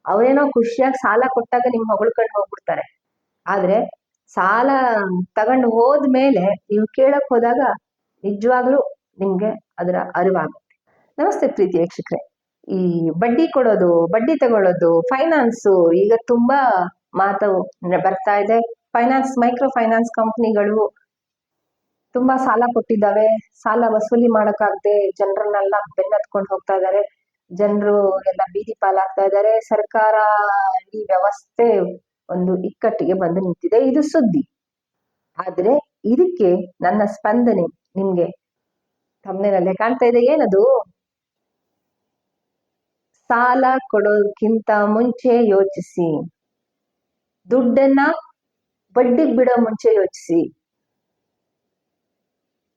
ಅವರೇನೋ ಖುಷಿಯಾಗಿ ಸಾಲ ಕೊಟ್ಟಾಗ ನಿಮ್ ಹೊಗಳ್ಕೊಂಡು ಹೋಗ್ಬಿಡ್ತಾರೆ. ಆದ್ರೆ ಸಾಲ ತಗೊಂಡು ಹೋದ್ಮೇಲೆ ನೀವು ಕೇಳಕ್ ಹೋದಾಗ ನಿಜವಾಗ್ಲೂ ನಿಮ್ಗೆ ಅದರ ಅರಿವಾಗುತ್ತೆ. ನಮಸ್ತೆ ಪ್ರೀತಿ ವೀಕ್ಷಕರೇ. ಈ ಬಡ್ಡಿ ಕೊಡೋದು, ಬಡ್ಡಿ ತಗೊಳ್ಳೋದು, ಫೈನಾನ್ಸು ಈಗ ತುಂಬಾ ಮಾತು ಬರ್ತಾ ಇದೆ. ಫೈನಾನ್ಸ್, ಮೈಕ್ರೋ ಫೈನಾನ್ಸ್ ಕಂಪ್ನಿಗಳು ತುಂಬಾ ಸಾಲ ಕೊಟ್ಟಿದ್ದಾವೆ. ಸಾಲ ವಸೂಲಿ ಮಾಡಕ್ಕಾಗದೆ ಜನರನ್ನೆಲ್ಲ ಬೆನ್ನತ್ಕೊಂಡು ಹೋಗ್ತಾ ಇದ್ದಾರೆ. ಜನರು ಎಲ್ಲ ಬೀದಿ ಪಾಲಾಗ್ತಾ ಇದ್ದಾರೆ. ಸರ್ಕಾರ ಈ ವ್ಯವಸ್ಥೆ ಒಂದು ಇಕ್ಕಟ್ಟಿಗೆ ಬಂದು ನಿಂತಿದೆ. ಇದು ಸುದ್ದಿ. ಆದ್ರೆ ಇದಕ್ಕೆ ನನ್ನ ಸ್ಪಂದನೆ ನಿಮ್ಗೆ ತಮ್ಮನೇನಲ್ಲೇ ಕಾಣ್ತಾ ಇದೆ. ಏನದು? ಸಾಲ ಕೊಡೋದಕ್ಕಿಂತ ಮುಂಚೆ ಯೋಚಿಸಿ, ದುಡ್ಡನ್ನ ಬಡ್ಡಿಗೆ ಬಿಡೋ ಮುಂಚೆ ಯೋಚಿಸಿ,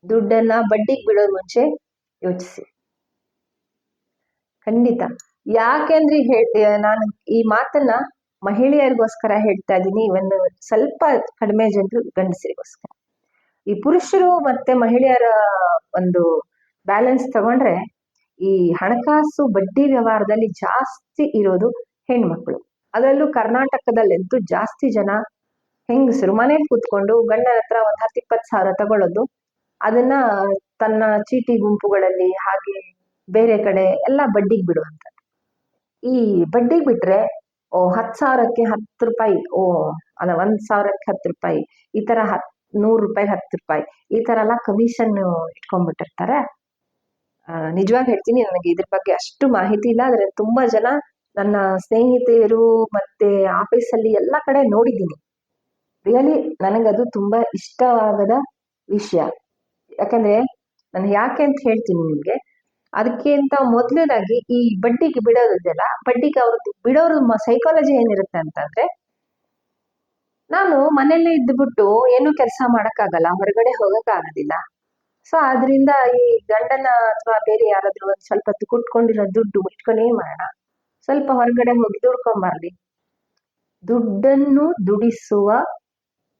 ದುಡ್ಡನ್ನ ಬಡ್ಡಿಗೆ ಬಿಡೋ ಮುಂಚೆ ಯೋಚಿಸಿ. ಖಂಡಿತ. ಯಾಕೆಂದ್ರೆ ನಾನು ಈ ಮಾತನ್ನ ಮಹಿಳೆಯರಿಗೋಸ್ಕರ ಹೇಳ್ತಾ ಇದ್ದೀನಿ. ಒಂದು ಸ್ವಲ್ಪ ಕಡಿಮೆ ಜನರು ಗಂಡಸರಿಗೋಸ್ಕರ. ಈ ಪುರುಷರು ಮತ್ತೆ ಮಹಿಳೆಯರ ಒಂದು ಬ್ಯಾಲೆನ್ಸ್ ತಗೊಂಡ್ರೆ ಈ ಹಣಕಾಸು ಬಡ್ಡಿ ವ್ಯವಹಾರದಲ್ಲಿ ಜಾಸ್ತಿ ಇರೋದು ಹೆಣ್ಮಕ್ಳು. ಅದರಲ್ಲೂ ಕರ್ನಾಟಕದಲ್ಲಂತೂ ಜಾಸ್ತಿ ಜನ ಹೆಂಗಸರು ಮನೇಲಿ ಕೂತ್ಕೊಂಡು ಗಂಡನ ಹತ್ರ ಒಂದ್ 10-20 ಸಾವಿರ ತಗೊಳ್ಳೋದು, ಅದನ್ನ ತನ್ನ ಚೀಟಿ ಗುಂಪುಗಳಲ್ಲಿ ಹಾಗೆ ಬೇರೆ ಕಡೆ ಎಲ್ಲ ಬಡ್ಡಿಗೆ ಬಿಡುವಂಥದ್ದು. ಈ ಬಡ್ಡಿಗೆ ಬಿಟ್ರೆ 10 ಸಾವಿರಕ್ಕೆ 10 ರೂಪಾಯಿ, ಅಲ್ಲ 1 ಸಾವಿರಕ್ಕೆ 10 ರೂಪಾಯಿ, ಈ ತರ 100 ರೂಪಾಯಿ 10 ರೂಪಾಯಿ, ಈ ತರ ಎಲ್ಲ ಕಮಿಷನ್ ಇಟ್ಕೊಂಡ್ಬಿಟ್ಟಿರ್ತಾರೆ. ನಿಜವಾಗಿ ಹೇಳ್ತೀನಿ, ನನಗೆ ಇದ್ರ ಬಗ್ಗೆ ಅಷ್ಟು ಮಾಹಿತಿ ಇಲ್ಲ. ಆದ್ರೆ ತುಂಬಾ ಜನ ನನ್ನ ಸ್ನೇಹಿತೆಯರು ಮತ್ತೆ ಆಫೀಸಲ್ಲಿ ಎಲ್ಲ ಕಡೆ ನೋಡಿದ್ದೀನಿ. ರಿಯಲಿ ನನಗದು ತುಂಬಾ ಇಷ್ಟವಾಗದ ವಿಷಯ. ಯಾಕಂದ್ರೆ ನಾನು ಯಾಕೆ ಅಂತ ಹೇಳ್ತೀನಿ ನಿಮ್ಗೆ. ಅದಕ್ಕಿಂತ ಮೊದಲನೇದಾಗಿ ಈ ಬಡ್ಡಿಗೆ ಬಿಡೋದಿದೆಯಲ್ಲ, ಬಡ್ಡಿಗೆ ಅವ್ರದ್ದು ಬಿಡೋರು ಸೈಕಾಲಜಿ ಏನಿರುತ್ತೆ ಅಂತಂದ್ರೆ, ನಾನು ಮನೇಲಿ ಇದ್ಬಿಟ್ಟು ಏನು ಕೆಲಸ ಮಾಡಕ್ಕಾಗಲ್ಲ, ಹೊರಗಡೆ ಹೋಗಕ್ಕಾಗೋದಿಲ್ಲ. ಸೊ ಆದ್ರಿಂದ ಈ ಗಂಡನ ಅಥವಾ ಬೇರೆ ಯಾರಾದ್ರೂ ಒಂದ್ ಸ್ವಲ್ಪ ಕುಟ್ಕೊಂಡಿರೋ ದುಡ್ಡು ಇಟ್ಕೊಂಡು ಏನ್ ಮಾಡೋಣ, ಸ್ವಲ್ಪ ಹೊರಗಡೆ ಹೋಗಿ ದುಡ್ಕೊಂಬರ್ಲಿ. ದುಡ್ಡನ್ನು ದುಡಿಸುವ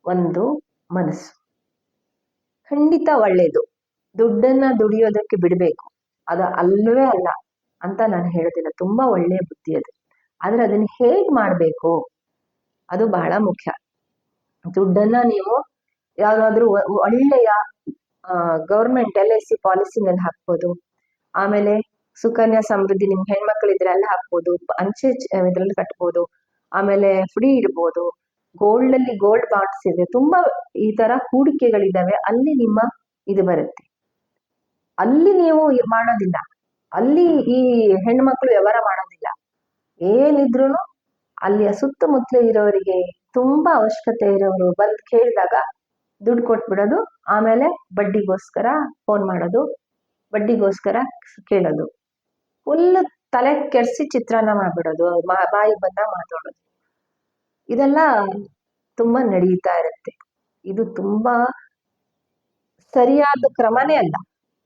ಒಂದು ಮನಸ್ಸು ಖಂಡಿತ ಒಳ್ಳೇದು. ದುಡ್ಡನ್ನ ದುಡಿಯೋದಕ್ಕೆ ಬಿಡ್ಬೇಕು, ಅದು ಅಲ್ಲವೇ ಅಲ್ಲ ಅಂತ ನಾನು ಹೇಳೋದಿಲ್ಲ. ತುಂಬಾ ಒಳ್ಳೆಯ ಬುದ್ಧಿ ಅದು. ಆದ್ರೆ ಅದನ್ನ ಹೇಗ್ ಮಾಡ್ಬೇಕು ಅದು ಬಹಳ ಮುಖ್ಯ. ದುಡ್ಡನ್ನ ನೀವು ಯಾವ್ದಾದ್ರು ಒಳ್ಳೆಯ ಗೌರ್ಮೆಂಟ್ LIC ಪಾಲಿಸಿನಲ್ಲಿ ಹಾಕ್ಬೋದು. ಆಮೇಲೆ ಸುಕನ್ಯಾ ಸಮೃದ್ಧಿ, ನಿಮ್ ಹೆಣ್ಮಕ್ಳಿದ್ರೆ ಅಲ್ಲಿ ಹಾಕ್ಬೋದು. ಅಂಚೆ ಇದ್ರಲ್ಲಿ ಕಟ್ಬೋದು. ಆಮೇಲೆ ಫ್ರೀ ಇಡ್ಬೋದು. ಗೋಲ್ಡ್ ಅಲ್ಲಿ ಗೋಲ್ಡ್ ಬಾಂಡ್ಸ್ ಇದೆ. ತುಂಬಾ ಈ ತರ ಹೂಡಿಕೆಗಳಿದಾವೆ. ಅಲ್ಲಿ ನಿಮ್ಮ ಇದು ಬರುತ್ತೆ. ಅಲ್ಲಿ ನೀವು ಮಾಡೋದಿಲ್ಲ, ಅಲ್ಲಿ ಈ ಹೆಣ್ಮಕ್ಳು ವ್ಯವಹಾರ ಮಾಡೋದಿಲ್ಲ. ಏನಿದ್ರು ಅಲ್ಲಿಯ ಸುತ್ತಮುತ್ತಲು ಇರೋರಿಗೆ, ತುಂಬಾ ಅವಶ್ಯಕತೆ ಇರೋರು ಬಂದ್ ಕೇಳಿದಾಗ ದುಡ್ಡು ಕೊಟ್ಬಿಡೋದು. ಆಮೇಲೆ ಬಡ್ಡಿಗೋಸ್ಕರ ಫೋನ್ ಮಾಡೋದು, ಬಡ್ಡಿಗೋಸ್ಕರ ಕೇಳೋದು, ಫುಲ್ ತಲೆ ಕೆಡ್ಸಿ ಚಿತ್ರಾನ್ನ ಮಾಡ್ಬಿಡೋದು, ಬಾಯಿಗೆ ಬಂದ ಮಾತಾಡೋದು, ಇದೆಲ್ಲ ತುಂಬಾ ನಡೀತಾ ಇರುತ್ತೆ. ಇದು ತುಂಬಾ ಸರಿಯಾದ ಕ್ರಮನೇ ಅಲ್ಲ.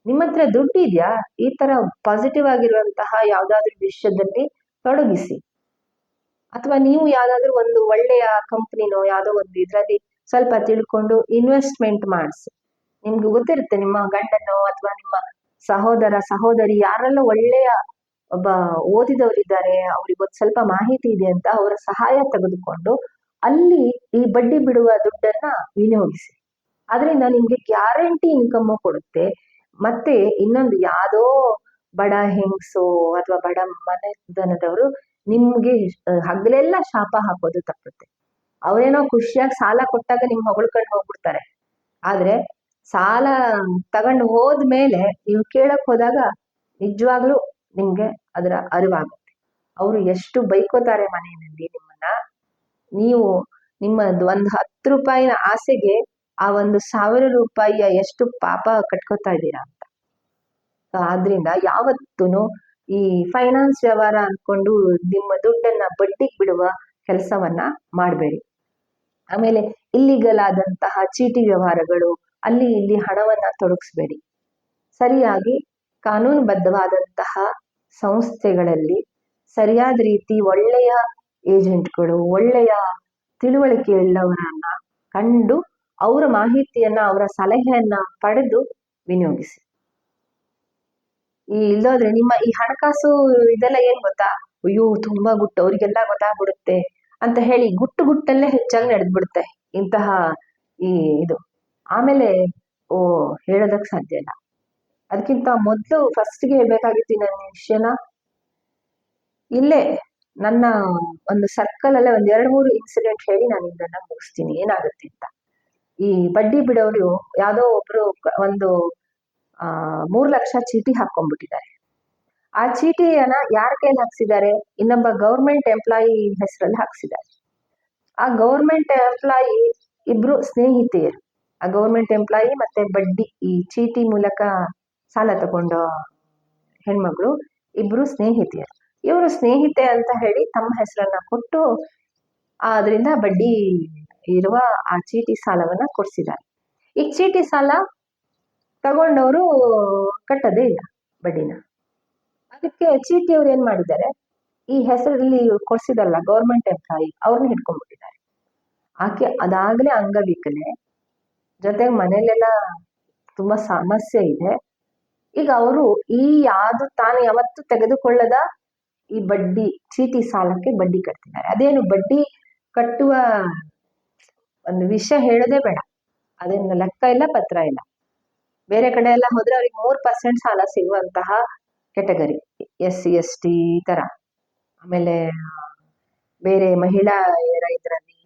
ನಿಮ್ಮ ಹತ್ರ ದುಡ್ಡು ಇದೆಯಾ, ಈ ತರ ಪಾಸಿಟಿವ್ ಆಗಿರುವಂತಹ ಯಾವ್ದಾದ್ರು ವಿಷಯದಲ್ಲಿ ತೊಡಗಿಸಿ. ಅಥವಾ ನೀವು ಯಾವ್ದಾದ್ರು ಒಂದು ಒಳ್ಳೆಯ ಕಂಪ್ನಿನೋ ಯಾವ್ದೋ ಒಂದು ಇದ್ರಲ್ಲಿ ಸ್ವಲ್ಪ ತಿಳ್ಕೊಂಡು ಇನ್ವೆಸ್ಟ್ಮೆಂಟ್ ಮಾಡಿಸಿ. ನಿಮ್ಗೆ ಗೊತ್ತಿರುತ್ತೆ, ನಿಮ್ಮ ಗಂಡನೋ ಅಥವಾ ನಿಮ್ಮ ಸಹೋದರ ಸಹೋದರಿ ಯಾರೆಲ್ಲ ಒಳ್ಳೆಯ ಒಬ್ಬ ಓದಿದವರಿದ್ದಾರೆ, ಅವ್ರಿಗೆ ಒಂದು ಸ್ವಲ್ಪ ಮಾಹಿತಿ ಇದೆ ಅಂತ ಅವರ ಸಹಾಯ ತೆಗೆದುಕೊಂಡು ಅಲ್ಲಿ ಈ ಬಡ್ಡಿ ಬಿಡುವ ದುಡ್ಡನ್ನ ವಿನಿಯೋಗಿಸಿ. ಅದರಿಂದ ನಿಮ್ಗೆ ಗ್ಯಾರಂಟಿ ಇನ್ಕಮ್ ಕೊಡುತ್ತೆ. ಮತ್ತೆ ಇನ್ನೊಂದು, ಯಾವ್ದೋ ಬಡ ಹೆಂಗಸು ಅಥವಾ ಬಡ ಮನೆತನದವರು ನಿಮ್ಗೆ ಹಗಲೆಲ್ಲ ಶಾಪ ಹಾಕೋದು ತಪ್ಪುತ್ತೆ. ಅವರೇನೋ ಖುಷಿಯಾಗಿ ಸಾಲ ಕೊಟ್ಟಾಗ ನಿಮ್ ಹೊಗಳ್ಕೊಂಡು ಹೋಗ್ಬಿಡ್ತಾರೆ. ಆದ್ರೆ ಸಾಲ ತಗೊಂಡು ಹೋದ್ಮೇಲೆ ನೀವು ಕೇಳಕ್ ಹೋದಾಗ ನಿಜವಾಗ್ಲೂ ನಿಮ್ಗೆ ಅದರ ಅರಿವಾಗುತ್ತೆ. ಅವರು ಎಷ್ಟು ಬೈಕೋತಾರೆ ಮನೆಯಲ್ಲಿ ನಿಮ್ಮನ್ನ. ನೀವು ನಿಮ್ಮದು ಒಂದು 10 ರೂಪಾಯಿನ ಆಸೆಗೆ ಆ 1,000 ರೂಪಾಯಿಯ ಎಷ್ಟು ಪಾಪ ಕಟ್ಕೋತಾ ಇದ್ದೀರಾ ಅಂತ. ಆದ್ರಿಂದ ಯಾವತ್ತೂ ಈ ಫೈನಾನ್ಸ್ ವ್ಯವಹಾರ ಅನ್ಕೊಂಡು ನಿಮ್ಮ ದುಡ್ಡನ್ನ ಬಡ್ಡಿಗೆ ಬಿಡುವ ಕೆಲಸವನ್ನ ಮಾಡಬೇಡಿ. ಆಮೇಲೆ ಇಲ್ಲಿಗಲ್ ಆದಂತಹ ಚೀಟಿ ವ್ಯವಹಾರಗಳು, ಅಲ್ಲಿ ಇಲ್ಲಿ ಹಣವನ್ನ ತೊಡಗಿಸ್ಬೇಡಿ. ಸರಿಯಾಗಿ ಕಾನೂನುಬದ್ಧವಾದಂತಹ ಸಂಸ್ಥೆಗಳಲ್ಲಿ ಸರಿಯಾದ ರೀತಿ ಒಳ್ಳೆಯ ಏಜೆಂಟ್ಗಳು, ಒಳ್ಳೆಯ ತಿಳುವಳಿಕೆ ಉಳ್ಳವರನ್ನ ಕಂಡು ಅವರ ಮಾಹಿತಿಯನ್ನ, ಅವರ ಸಲಹೆಯನ್ನ ಪಡೆದು ವಿನಿಯೋಗಿಸಿ. ಇಲ್ಲೋದ್ರೆ ನಿಮ್ಮ ಈ ಹಣಕಾಸು ಇದೆಲ್ಲ ಏನ್ ಗೊತ್ತಾ, ಅಯ್ಯೋ ತುಂಬಾ ಗುಟ್ಟು, ಅವ್ರಿಗೆಲ್ಲ ಗೊತ್ತಾಗ್ಬಿಡುತ್ತೆ ಅಂತ ಹೇಳಿ ಗುಟ್ಟು ಗುಟ್ಟಲ್ಲೇ ಹೆಚ್ಚಾಗಿ ನಡೆದ್ಬಿಡುತ್ತೆ ಇಂತಹ ಈ ಇದು. ಆಮೇಲೆ ಓ ಹೇಳೋದಕ್ ಸಾಧ್ಯ ಇಲ್ಲ. ಅದಕ್ಕಿಂತ ಮೊದಲು ಫಸ್ಟ್ಗೆ ಹೇಳ್ಬೇಕಾಗಿತ್ತು ನನ್ನ ವಿಷಯನ. ಇಲ್ಲೇ ನನ್ನ ಒಂದು ಸರ್ಕಲ್ ಅಲ್ಲೇ ಒಂದ್ 2-3 ಇನ್ಸಿಡೆಂಟ್ ಹೇಳಿ ನಾನು ಇದನ್ನ ಮುಗಿಸ್ತೀನಿ ಏನಾಗುತ್ತೆ ಅಂತ. ಈ ಬಡ್ಡಿ ಬಿಡೋರು ಯಾವ್ದೋ ಒಬ್ರು ಒಂದು 3 ಲಕ್ಷ ಚೀಟಿ ಹಾಕೊಂಡ್ಬಿಟ್ಟಿದ್ದಾರೆ. ಆ ಚೀಟಿಯನ್ನ ಯಾರ ಕೈಲಿ ಹಾಕ್ಸಿದ್ದಾರೆ? ಇನ್ನೊಬ್ಬ ಗೌರ್ಮೆಂಟ್ ಎಂಪ್ಲಾಯಿ ಹೆಸರಲ್ಲಿ ಹಾಕ್ಸಿದ್ದಾರೆ. ಆ ಗೌರ್ಮೆಂಟ್ ಎಂಪ್ಲಾಯಿ ಇಬ್ರು ಸ್ನೇಹಿತೆಯರು. ಆ ಗೌರ್ಮೆಂಟ್ ಎಂಪ್ಲಾಯಿ ಮತ್ತೆ ಬಡ್ಡಿ ಈ ಚೀಟಿ ಮೂಲಕ ಸಾಲ ತಗೊಂಡ ಹೆಣ್ಮಗಳು ಇಬ್ರು ಸ್ನೇಹಿತೆಯರು. ಇವರು ಸ್ನೇಹಿತೆ ಅಂತ ಹೇಳಿ ತಮ್ಮ ಹೆಸರನ್ನ ಕೊಟ್ಟು ಅದರಿಂದ ಬಡ್ಡಿ ಇರುವ ಆ ಚೀಟಿ ಸಾಲವನ್ನ ಕೊಡ್ಸಿದ್ದಾರೆ. ಈ ಚೀಟಿ ಸಾಲ ತಗೊಂಡವರು ಕಟ್ಟದೇ ಇಲ್ಲ ಬಡ್ಡಿನ. ಅದಕ್ಕೆ ಚೀಟಿಯವ್ರು ಏನ್ ಮಾಡಿದ್ದಾರೆ, ಈ ಹೆಸರಲ್ಲಿ ಕೊಡ್ಸಿದಲ್ಲ ಗೌರ್ಮೆಂಟ್ ಎಂಪ್ಲಾಯಿ ಅವ್ರನ್ನ ಹಿಡ್ಕೊಂಡ್ಬಿಟ್ಟಿದ್ದಾರೆ. ಆಕೆ ಅದಾಗ್ಲೇ ಅಂಗವಿಕಲೆ, ಜೊತೆಗೆ ಮನೇಲೆಲ್ಲ ತುಂಬಾ ಸಮಸ್ಯೆ ಇದೆ. ಈಗ ಅವರು ಈ ತಾನು ಯಾವತ್ತು ತೆಗೆದುಕೊಳ್ಳದ ಈ ಬಡ್ಡಿ ಚೀಟಿ ಸಾಲಕ್ಕೆ ಬಡ್ಡಿ ಕಟ್ತಿದ್ದಾರೆ. ಅದೇನು ಬಡ್ಡಿ ಕಟ್ಟುವ ಒಂದು ವಿಷಯ ಹೇಳೋದೇ ಬೇಡ, ಅದೇನು ಲೆಕ್ಕ ಇಲ್ಲ ಪತ್ರ ಇಲ್ಲ. ಬೇರೆ ಕಡೆ ಎಲ್ಲ ಹೋದ್ರೆ ಅವ್ರಿಗೆ 3% ಸಾಲ ಸಿಗುವಂತಹ ಕೆಟಗರಿ, SC ST ಈ ತರ. ಆಮೇಲೆ ಬೇರೆ ಮಹಿಳೆಯರ ಇದರಲ್ಲಿ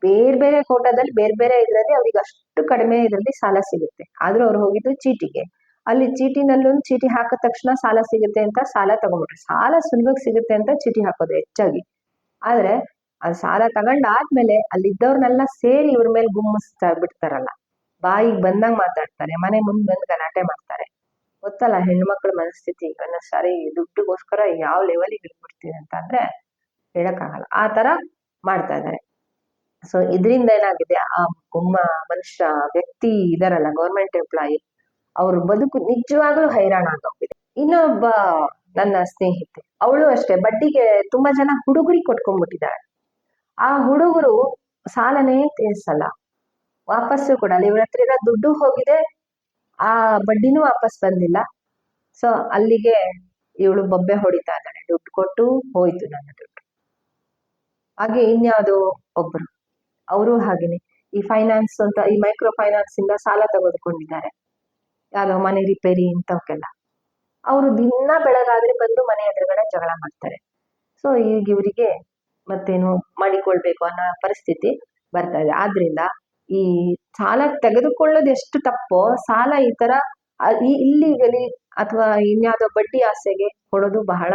ಬೇರೆ ಬೇರೆ ಕೋಟಾದಲ್ಲಿ ಬೇರೆ ಬೇರೆ ಇದರಲ್ಲಿ ಅವ್ರಿಗೆ ಅಷ್ಟು ಕಡಿಮೆ ಇದರಲ್ಲಿ ಸಾಲ ಸಿಗುತ್ತೆ. ಆದ್ರೂ ಅವ್ರು ಹೋಗಿದ್ದು ಚೀಟಿಗೆ. ಅಲ್ಲಿ ಚೀಟಿನಲ್ಲೂ ಚೀಟಿ ಹಾಕಿದ ತಕ್ಷಣ ಸಾಲ ಸಿಗುತ್ತೆ ಅಂತ ಸಾಲ ತಗೊಂಡ್ಬಿಟ್ರೆ, ಸಾಲ ಸುಲಭವಾಗಿ ಸಿಗುತ್ತೆ ಅಂತ ಚೀಟಿ ಹಾಕೋದು ಹೆಚ್ಚಾಗಿ. ಆದ್ರೆ ಅದು ಸಾಲ ತಗೊಂಡಾದ್ಮೇಲೆ ಅಲ್ಲಿದ್ದವ್ರನ್ನೆಲ್ಲ ಸೇರಿ ಇವ್ರ ಮೇಲೆ ಗುಮ್ಮಿಸ್ತಾ ಬಿಡ್ತಾರಲ್ಲ, ಬಾಯಿಗೆ ಬಂದಂಗ್ ಮಾತಾಡ್ತಾರೆ, ಮನೆ ಮುಂದೆ ಬಂದು ಗಲಾಟೆ ಮಾಡ್ತಾರೆ. ಗೊತ್ತಲ್ಲ ಹೆಣ್ಮಕ್ಳ ಮನಸ್ಥಿತಿ. ಸಾರಿ ದುಡ್ಡುಗೋಸ್ಕರ ಯಾವ ಲೆವೆಲಿಗೆ ಇಟ್ಬಿಡ್ತೀವಿ ಅಂತ ಅಂದ್ರೆ ಹೇಳಕ್ಕಾಗಲ್ಲ, ಆ ತರ ಮಾಡ್ತಾ ಇದ್ದಾರೆ. ಸೊ ಇದರಿಂದ ಏನಾಗಿದೆ, ಆ ಮನುಷ್ಯ ವ್ಯಕ್ತಿ ಇದಾರಲ್ಲ ಗೌರ್ಮೆಂಟ್ ಎಂಪ್ಲಾಯಿ, ಅವ್ರ ಬದುಕು ನಿಜವಾಗ್ಲೂ ಹೈರಾಣ ಆಗೋಗಿದೆ. ಇನ್ನೊಬ್ಬ ನನ್ನ ಸ್ನೇಹಿತೆ, ಅವಳು ಅಷ್ಟೇ ಬಡ್ಡಿಗೆ ತುಂಬಾ ಜನ ಹುಡುಗರಿಗೆ ಕೊಟ್ಕೊಂಡ್ಬಿಟ್ಟಿದ್ದಾಳೆ. ಆ ಹುಡುಗರು ಸಾಲನೇ ತೀರ್ಸಲ್ಲ, ವಾಪಸ್ಸು ಕೊಡಲ್ಲ. ಇವ್ರ ಹತ್ರ ಇರೋ ದುಡ್ಡು ಹೋಗಿದೆ, ಆ ಬಡ್ಡಿನೂ ವಾಪಸ್ ಬಂದಿಲ್ಲ. ಸೊ ಅಲ್ಲಿಗೆ ಇವಳು ಬೊಬ್ಬೆ ಹೊಡಿತಾ ಇದ್ದಾಳೆ, ದುಡ್ಡು ಕೊಟ್ಟು ಹೋಯ್ತು ನನ್ನ ದುಡ್ಡು. ಹಾಗೆ ಇನ್ಯಾವುದೋ ಒಬ್ರು, ಅವರು ಹಾಗೇನೆ ಈ ಫೈನಾನ್ಸ್ ಅಂತ ಈ ಮೈಕ್ರೋ ಫೈನಾನ್ಸ್ ಇಂದ ಸಾಲ ತೆಗೆದುಕೊಂಡಿದ್ದಾರೆ, ಯಾವ್ದೋ ಮನೆ ರಿಪೇರಿ ಇಂಥವಕ್ಕೆಲ್ಲ. ಅವರು ದಿನ ಬೆಳಗಾದ್ರೆ ಬಂದು ಮನೆ ಎದುರುಗಡೆ ಜಗಳ ಮಾಡ್ತಾರೆ. ಸೊ ಈಗ ಇವರಿಗೆ ಮತ್ತೇನು ಮಾಡಿಕೊಳ್ಬೇಕು ಅನ್ನೋ ಪರಿಸ್ಥಿತಿ ಬರ್ತಾ ಇದೆ. ಆದ್ರಿಂದ ಈ ಸಾಲ ತೆಗೆದುಕೊಳ್ಳೋದು ಎಷ್ಟು ತಪ್ಪೋ, ಸಾಲ ಈ ತರ ಇಲ್ಲಿಗಲಿ ಅಥವಾ ಇನ್ಯಾವುದೋ ಬಡ್ಡಿ ಆಸೆಗೆ ಕೊಡೋದು ಬಹಳ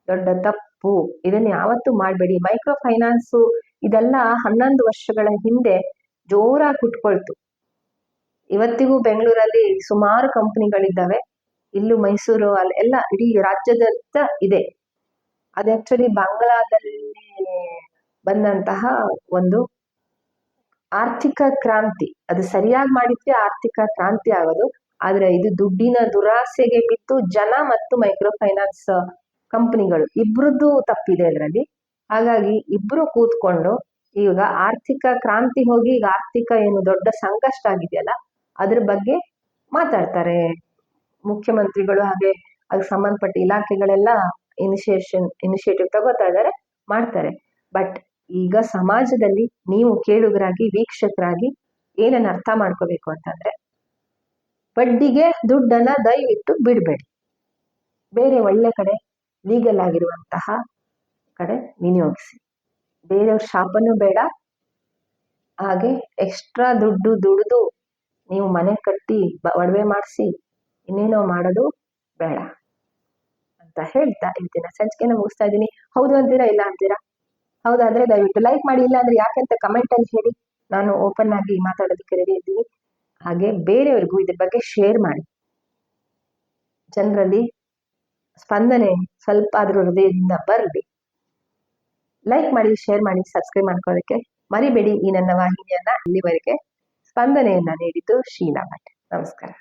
ದೊಡ್ಡ ತಪ್ಪು. ಇದನ್ನ ಯಾವತ್ತೂ ಮಾಡ್ಬೇಡಿ. ಮೈಕ್ರೋ ಫೈನಾನ್ಸ್ ಇದೆಲ್ಲ 11 ವರ್ಷಗಳ ಹಿಂದೆ ಜೋರಾಗಿ ಕುಟ್ಕೊಳ್ತು. ಇವತ್ತಿಗೂ ಬೆಂಗಳೂರಲ್ಲಿ ಸುಮಾರು ಕಂಪನಿಗಳಿದ್ದಾವೆ, ಇಲ್ಲೂ ಮೈಸೂರು ಅಲ್ಲಿ ಎಲ್ಲ ಇಡೀ ರಾಜ್ಯದ ಇದೆ. ಅದು ಆಕ್ಚುಲಿ ಬಾಂಗ್ಲಾದಲ್ಲಿ ಬಂದಂತಹ ಒಂದು ಆರ್ಥಿಕ ಕ್ರಾಂತಿ. ಅದು ಸರಿಯಾಗಿ ಮಾಡಿದ್ರೆ ಆರ್ಥಿಕ ಕ್ರಾಂತಿ ಆಗೋದು. ಆದ್ರೆ ಇದು ದುಡ್ಡಿನ ದುರಾಸೆಗೆ ಬಿತ್ತು ಜನ ಮತ್ತು ಮೈಕ್ರೋ ಫೈನಾನ್ಸ್ ಕಂಪನಿಗಳು ಇಬ್ರದ್ದು ತಪ್ಪಿದೆ ಅದರಲ್ಲಿ. ಹಾಗಾಗಿ ಇಬ್ರು ಕೂತ್ಕೊಂಡು ಈಗ ಆರ್ಥಿಕ ಕ್ರಾಂತಿ ಹೋಗಿ ಈಗ ಆರ್ಥಿಕ ಏನು ದೊಡ್ಡ ಸಂಕಷ್ಟ ಆಗಿದೆಯಲ್ಲ ಅದ್ರ ಬಗ್ಗೆ ಮಾತಾಡ್ತಾರೆ ಮುಖ್ಯಮಂತ್ರಿಗಳು. ಹಾಗೆ ಅದಕ್ಕೆ ಸಂಬಂಧಪಟ್ಟ ಇಲಾಖೆಗಳೆಲ್ಲ ಇನಿಷಿಯೇಟಿವ್ ತಗೋತಾ ಇದ್ದಾರೆ, ಮಾಡ್ತಾರೆ. ಬಟ್ ಈಗ ಸಮಾಜದಲ್ಲಿ ನೀವು ಕೇಳುಗರಾಗಿ ವೀಕ್ಷಕರಾಗಿ ಏನನ್ನ ಅರ್ಥ ಮಾಡ್ಕೋಬೇಕು ಅಂತಂದ್ರೆ, ಬಡ್ಡಿಗೆ ದುಡ್ಡನ್ನ ದಯವಿಟ್ಟು ಬಿಡಬೇಡಿ. ಬೇರೆ ಒಳ್ಳೆ ಕಡೆ ಲೀಗಲ್ ಆಗಿರುವಂತಹ ಕಡೆ ವಿನಿಯೋಗಿಸಿ. ಬೇರೆಯವ್ರ ಶಾಪನೂ ಬೇಡ, ಹಾಗೆ ಎಕ್ಸ್ಟ್ರಾ ದುಡ್ಡು ದುಡಿದು ನೀವು ಮನೆ ಕಟ್ಟಿ ಒಡವೆ ಮಾಡಿಸಿ ಇನ್ನೇನೋ ಮಾಡೋದು ಬೇಡ ಅಂತ ಹೇಳ್ತಾ ಇವತ್ತಿನ ಸಂಚಿಕೆನ ಮುಗಿಸ್ತಾ ಇದ್ದೀನಿ. ಹೌದು ಅಂತೀರಾ, ಇಲ್ಲ ಅಂತೀರಾ? ಹೌದಾದ್ರೆ ದಯವಿಟ್ಟು ಲೈಕ್ ಮಾಡಿ, ಇಲ್ಲ ಅಂದ್ರೆ ಯಾಕಂತ ಕಮೆಂಟ್ ಅಲ್ಲಿ ಹೇಳಿ. ನಾನು ಓಪನ್ ಆಗಿ ಮಾತಾಡೋದಕ್ಕೆ ರೆಡಿ ಇದ್ದೀನಿ. ಹಾಗೆ ಬೇರೆಯವ್ರಿಗೂ ಇದ್ರ ಬಗ್ಗೆ ಶೇರ್ ಮಾಡಿ. ಜನರಲ್ಲಿ ಸ್ಪಂದನೆ ಸ್ವಲ್ಪ ಆದ್ರೂ ಹೃದಯದಿಂದ ಬರಲಿ. ಲೈಕ್ ಮಾಡಿ, ಶೇರ್ ಮಾಡಿ, ಸಬ್ಸ್ಕ್ರೈಬ್ ಮಾಡ್ಕೊಳ್ಳೋದಕ್ಕೆ ಮರಿಬೇಡಿ. ಈ ನನ್ನ ವಾಹಿನಿಯನ್ನ ಇಲ್ಲಿವರೆಗೆ ಸ್ಪಂದನೆಯನ್ನ ನೀಡಿದ್ದು ಶೀಲಾ ಭಟ್. ನಮಸ್ಕಾರ.